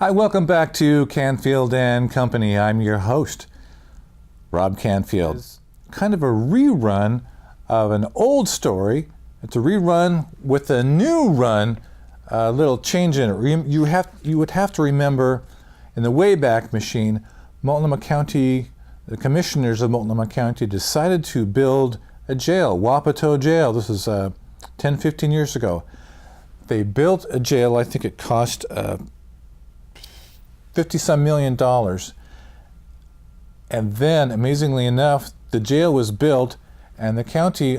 Hi, welcome back to Canfield and Company. I'm your host, Rob Canfield. It's kind of a rerun of an old story. It's a rerun with a new run, a little change in it. You would have to remember, in the Wayback Machine, Multnomah County, the commissioners of Multnomah County decided to build a jail, Wapato Jail. This is 10, 15 years ago. They built a jail. I think it cost $50-some million. And then, amazingly enough, the jail was built and the county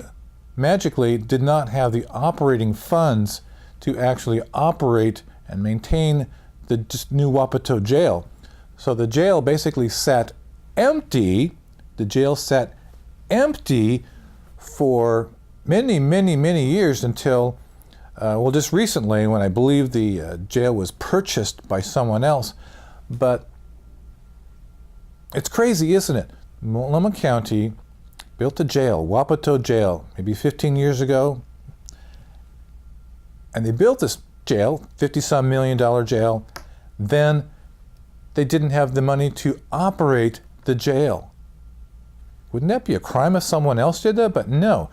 magically did not have the operating funds to actually operate and maintain the new Wapato jail. So the jail basically sat empty. The jail sat empty for many, many, many years until, just recently, when I believe the jail was purchased by someone else. But it's crazy, isn't it? Multnomah County built a jail, Wapato Jail, maybe 15 years ago. And they built this jail, $50-some million jail. Then they didn't have the money to operate the jail. Wouldn't that be a crime if someone else did that? But no,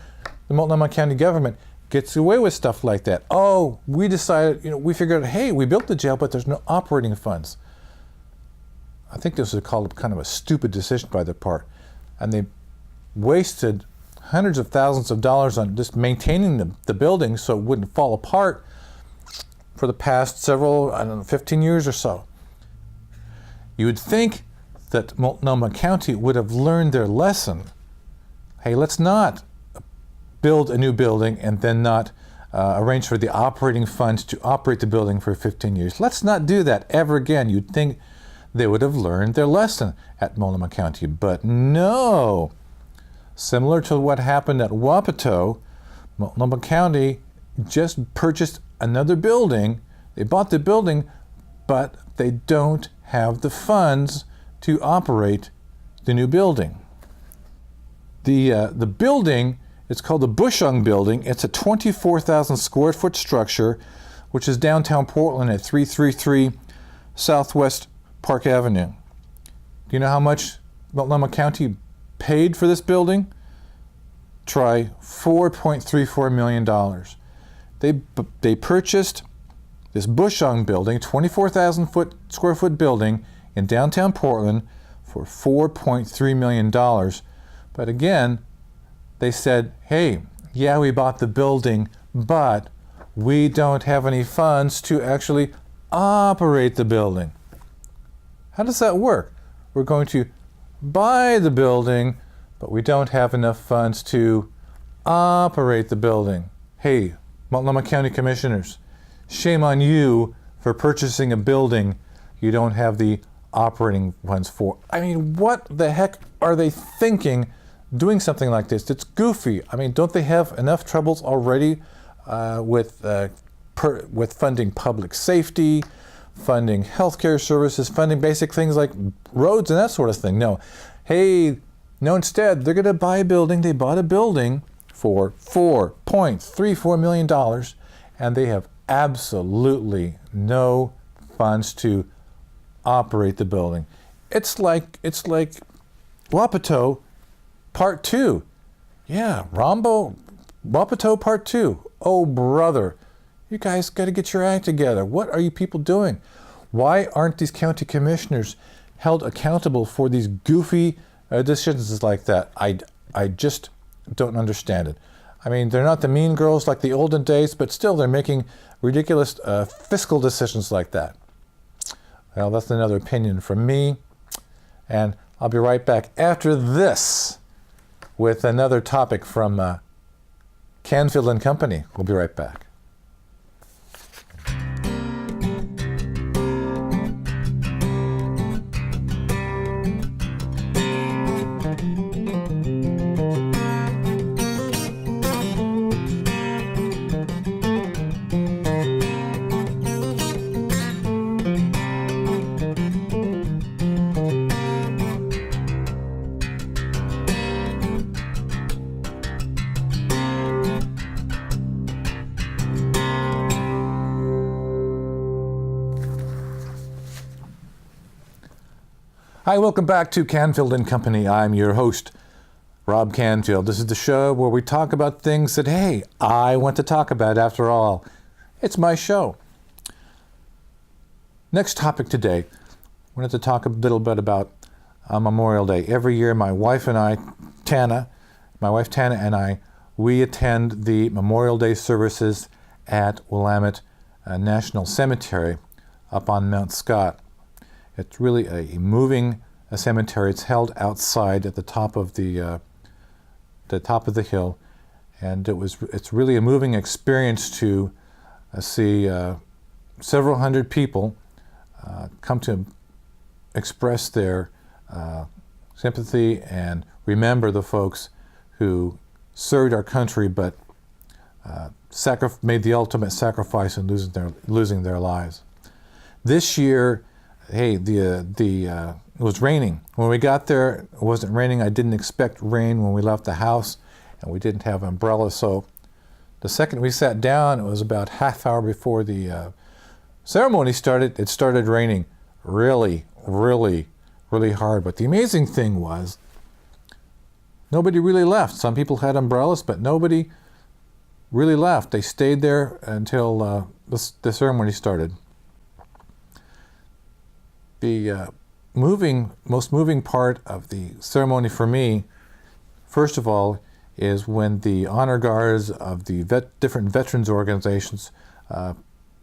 the Multnomah County government gets away with stuff like that. Oh, we decided, we figured, hey, we built the jail, but there's no operating funds. I think this was called kind of a stupid decision by their part. And they wasted hundreds of thousands of dollars on just maintaining the building so it wouldn't fall apart for the past 15 years or so. You would think that Multnomah County would have learned their lesson. Hey, let's not build a new building and then not arrange for the operating funds to operate the building for 15 years. Let's not do that ever again. You'd think they would have learned their lesson at Multnomah County, but no. Similar to what happened at Wapato, Multnomah County just purchased another building. They bought the building, but they don't have the funds to operate the new building. The building, it's called the Bushong Building. It's a 24,000 square foot structure, which is downtown Portland at 333 Southwest Park Avenue. Do you know how much Multnomah County paid for this building? Try $4.34 million. They purchased this Bushong Building, 24,000 square foot building in downtown Portland for $4.3 million. But again, they said, hey, yeah, we bought the building, but we don't have any funds to actually operate the building. How does that work? We're going to buy the building, but we don't have enough funds to operate the building. Hey, Multnomah County Commissioners, shame on you for purchasing a building you don't have the operating funds for. I mean, what the heck are they thinking doing something like this? It's goofy. I mean, don't they have enough troubles already with funding public safety, funding healthcare services, funding basic things like roads and that sort of thing? No. Hey, no, instead, they're going to buy a building. They bought a building for $4.34 million, and they have absolutely no funds to operate the building. It's like Wapato Part 2. Yeah, Wapato Part 2. Oh, brother. You guys got to get your act together. What are you people doing? Why aren't these county commissioners held accountable for these goofy decisions like that? I just don't understand it. I mean, they're not the mean girls like the olden days, but still they're making ridiculous fiscal decisions like that. Well, that's another opinion from me. And I'll be right back after this with another topic from Canfield and Company. We'll be right back. Hi, welcome back to Canfield and Company. I'm your host, Rob Canfield. This is the show where we talk about things that, hey, I want to talk about after all. It's my show. Next topic today, I wanted to talk a little bit about Memorial Day. Every year, my wife Tana and I, we attend the Memorial Day services at Willamette National Cemetery up on Mount Scott. It's really a moving cemetery. It's held outside at the top of the hill, and it's really a moving experience to see several hundred people come to express their sympathy and remember the folks who served our country but made the ultimate sacrifice in losing their lives. This year, hey, it was raining. When we got there, it wasn't raining. I didn't expect rain when we left the house, and we didn't have umbrellas. So the second we sat down, it was about half hour before the ceremony started. It started raining really, really, really hard. But the amazing thing was, nobody really left. Some people had umbrellas, but nobody really left. They stayed there until the ceremony started. The most moving part of the ceremony for me, first of all, is when the honor guards of the different veterans organizations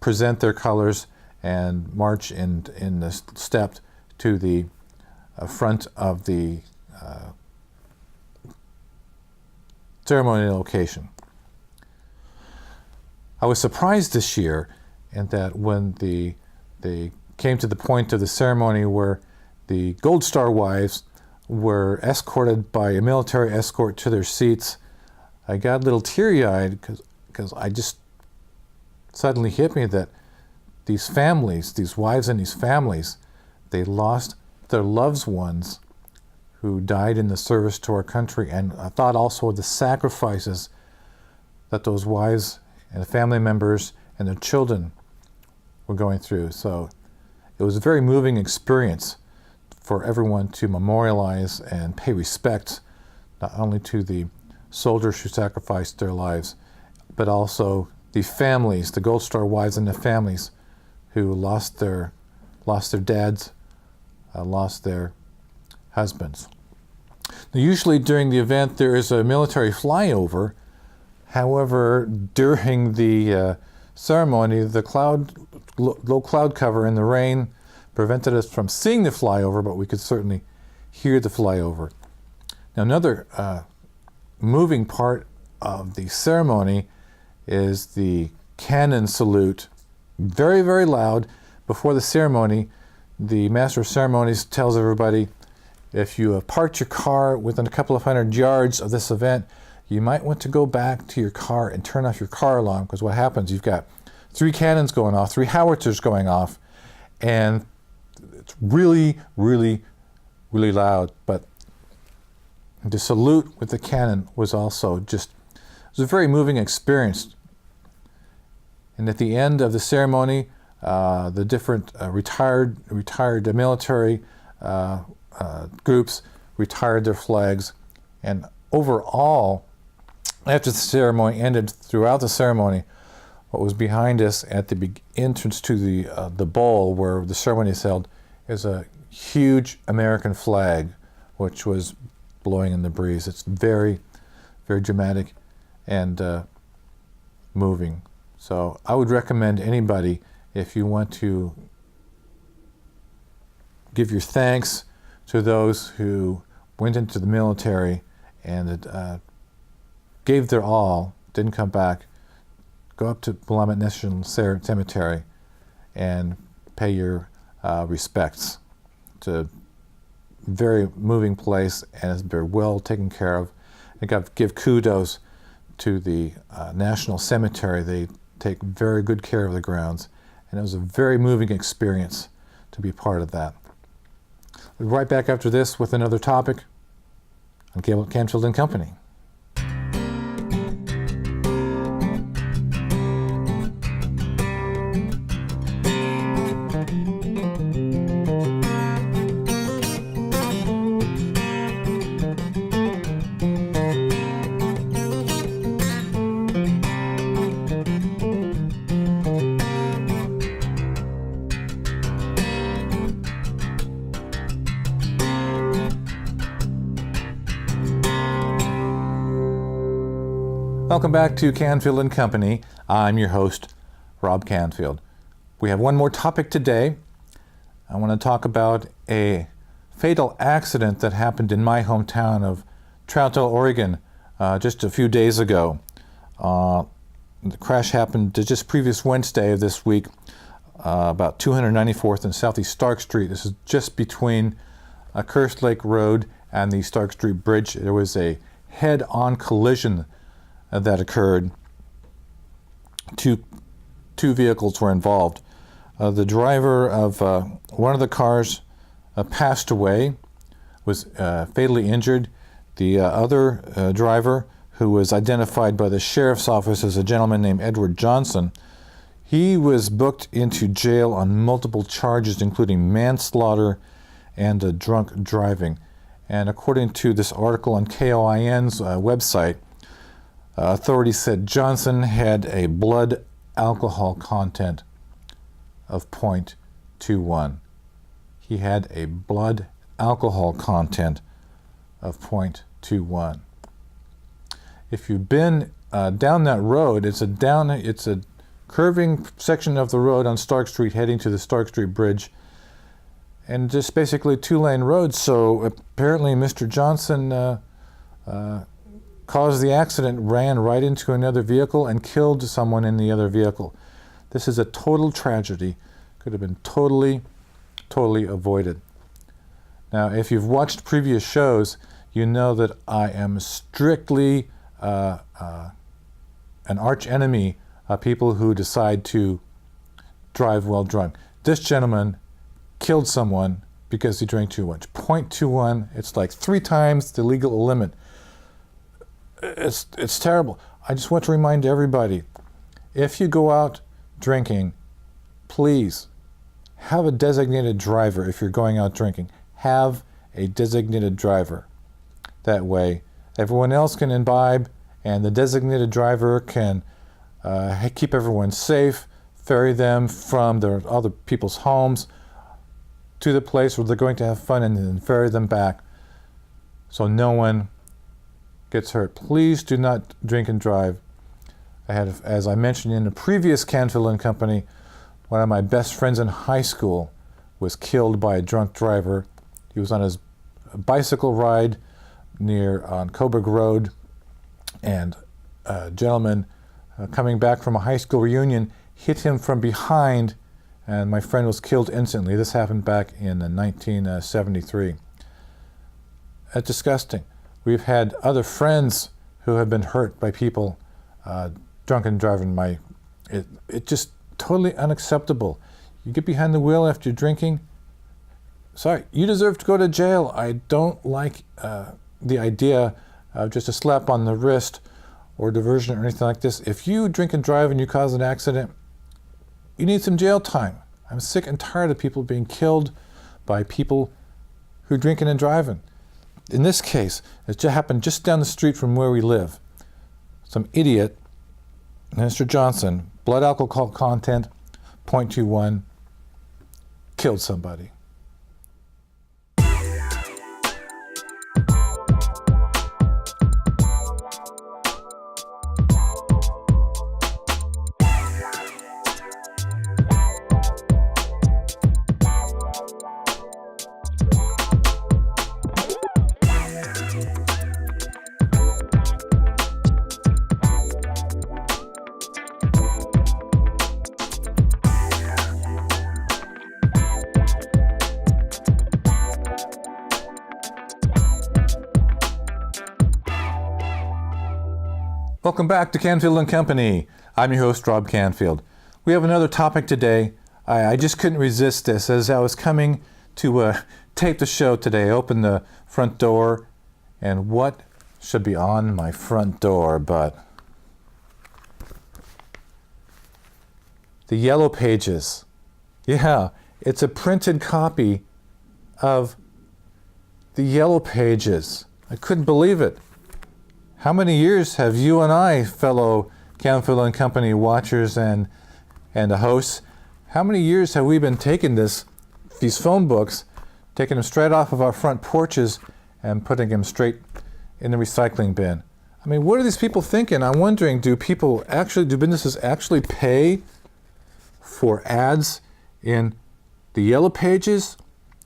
present their colors and march in the step to the front of the ceremony location. I was surprised this year in that when they came to the point of the ceremony where the Gold Star wives were escorted by a military escort to their seats, I got a little teary-eyed because I just suddenly hit me that these families, these wives and these families, they lost their loved ones who died in the service to our country. And I thought also of the sacrifices that those wives and the family members and their children were going through. So it was a very moving experience for everyone to memorialize and pay respect not only to the soldiers who sacrificed their lives, but also the families, the Gold Star wives and the families who lost their dads, lost their husbands. Now, usually during the event there is a military flyover. However, during the ceremony, the low cloud cover and the rain prevented us from seeing the flyover, but we could certainly hear the flyover. Now, another moving part of the ceremony is the cannon salute, very, very loud. Before the ceremony, the Master of Ceremonies tells everybody, if you have parked your car within a couple of hundred yards of this event, you might want to go back to your car and turn off your car alarm, because what happens, you've got 3 cannons going off, 3 howitzers going off, and it's really, really, really loud. But the salute with the cannon was also it was a very moving experience. And at the end of the ceremony, the different retired military groups retired their flags, and overall, after the ceremony ended, throughout the ceremony, what was behind us at the entrance to the bowl where the ceremony is held is a huge American flag, which was blowing in the breeze. It's very, very dramatic and moving. So I would recommend anybody, if you want to give your thanks to those who went into the military and gave their all, didn't come back, go up to Willamette National Cemetery and pay your respects. It's a very moving place, and it's very well taken care of. I got to give kudos to the National Cemetery. They take very good care of the grounds, and it was a very moving experience to be part of that. We'll be right back after this with another topic on Canfield and Company. Welcome back to Canfield Company. I'm your host, Rob Canfield. We have one more topic today. I want to talk about a fatal accident that happened in my hometown of Troutdale, Oregon, just a few days ago. The crash happened just previous Wednesday of this week, about 294th and Southeast Stark Street. This is just between Curse Lake Road and the Stark Street Bridge. There was a head-on collision that occurred. Two vehicles were involved. The driver of one of the cars passed away, was fatally injured. The other driver, who was identified by the sheriff's office as a gentleman named Edward Johnson, he was booked into jail on multiple charges, including manslaughter and drunk driving. And according to this article on KOIN's website, authorities said Johnson had a blood alcohol content of 0.21. He had a blood alcohol content of 0.21. If you've been down that road, it's a curving section of the road on Stark Street heading to the Stark Street Bridge, and just basically two-lane road. So apparently Mr. Johnson caused the accident, ran right into another vehicle and killed someone in the other vehicle. This is a total tragedy. Could have been totally avoided. Now, if you've watched previous shows, you know that I am strictly an arch enemy of people who decide to drive while drunk. This gentleman killed someone because he drank too much. 0.21, it's like 3 times the legal limit. It's terrible. I just want to remind everybody, if you go out drinking, please have a designated driver. If you're going out drinking, have a designated driver. That way, everyone else can imbibe, and the designated driver can keep everyone safe, ferry them from their other people's homes to the place where they're going to have fun, and then ferry them back so no one gets hurt. Please do not drink and drive. As I mentioned in the previous Canfield Company, one of my best friends in high school was killed by a drunk driver. He was on his bicycle ride on Coburg Road, and a gentleman coming back from a high school reunion hit him from behind, and my friend was killed instantly. This happened back in 1973. It's disgusting. We've had other friends who have been hurt by people drunk and driving. It just totally unacceptable. You get behind the wheel after drinking, sorry, you deserve to go to jail. I don't like the idea of just a slap on the wrist or diversion or anything like this. If you drink and drive and you cause an accident, you need some jail time. I'm sick and tired of people being killed by people who are drinking and driving. In this case, it just happened just down the street from where we live. Some idiot, Mr. Johnson, blood alcohol content, 0.21, killed somebody. Welcome back to Canfield Company. I'm your host, Rob Canfield. We have another topic today. I just couldn't resist this. As I was coming to tape the show today, I opened the front door, and what should be on my front door but the Yellow Pages. Yeah, it's a printed copy of the Yellow Pages. I couldn't believe it. How many years have you and I, fellow Canfield Company watchers and hosts, how many years have we been taking these phone books, taking them straight off of our front porches and putting them straight in the recycling bin? I mean, what are these people thinking? I'm wondering, do businesses actually pay for ads in the Yellow Pages?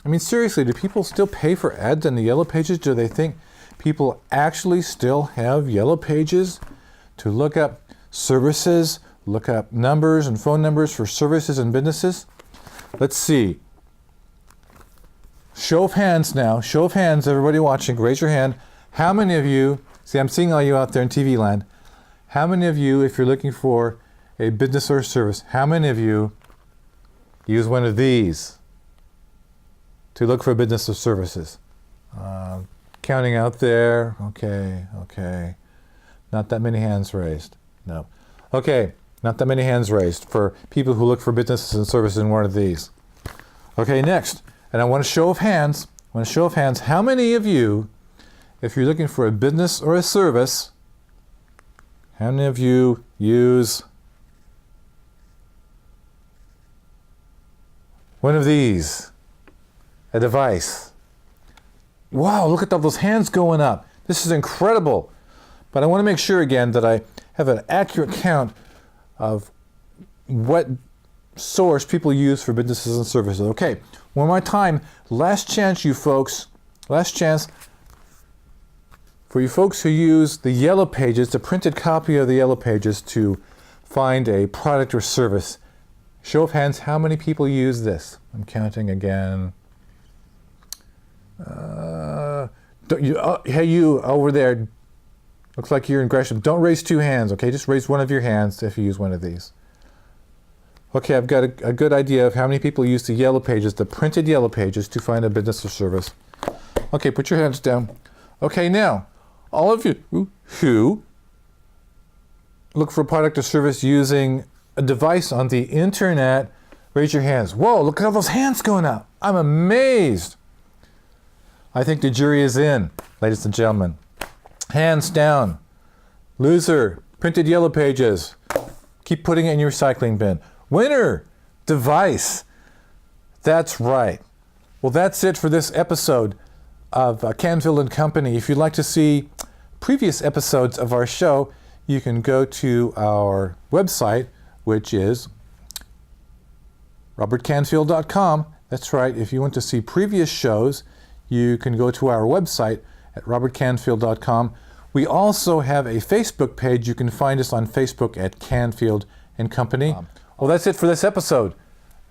I mean, seriously, do people still pay for ads in the Yellow Pages? Do they think people actually still have Yellow Pages to look up services, look up numbers and phone numbers for services and businesses? Let's see. Show of hands now. Show of hands, everybody watching, raise your hand. How many of you, see, I'm seeing all you out there in TV land. How many of you, if you're looking for a business or a service, how many of you use one of these to look for business or services? Counting out there. Okay. Not that many hands raised. No. Okay, not that many hands raised for people who look for businesses and services in one of these. Okay, next. And I want a show of hands. How many of you, if you're looking for a business or a service, how many of you use one of these? A device. Wow, look at all those hands going up. This is incredible. But I want to make sure again that I have an accurate count of what source people use for businesses and services. Okay, one more time. Last chance, you folks. Last chance for you folks who use the Yellow Pages, the printed copy of the Yellow Pages to find a product or service. Show of hands, how many people use this? I'm counting again. Hey, you over there. Looks like you're in Gresham. Don't raise two hands, okay? Just raise one of your hands if you use one of these. Okay, I've got a good idea of how many people use the Yellow Pages, the printed Yellow Pages, to find a business or service. Okay, put your hands down. Okay, now, all of you who look for a product or service using a device on the internet, raise your hands. Whoa, look at all those hands going up. I'm amazed. I think the jury is in, ladies and gentlemen. Hands down. Loser, printed Yellow Pages. Keep putting it in your recycling bin. Winner, device. That's right. Well, that's it for this episode of Canfield Company. If you'd like to see previous episodes of our show, you can go to our website, which is robertcanfield.com. That's right. If you want to see previous shows, you can go to our website at robertcanfield.com. We also have a Facebook page. You can find us on Facebook at Canfield and Company. Well, that's it for this episode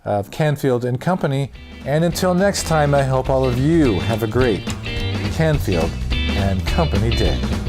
of Canfield and Company. And until next time, I hope all of you have a great Canfield and Company day.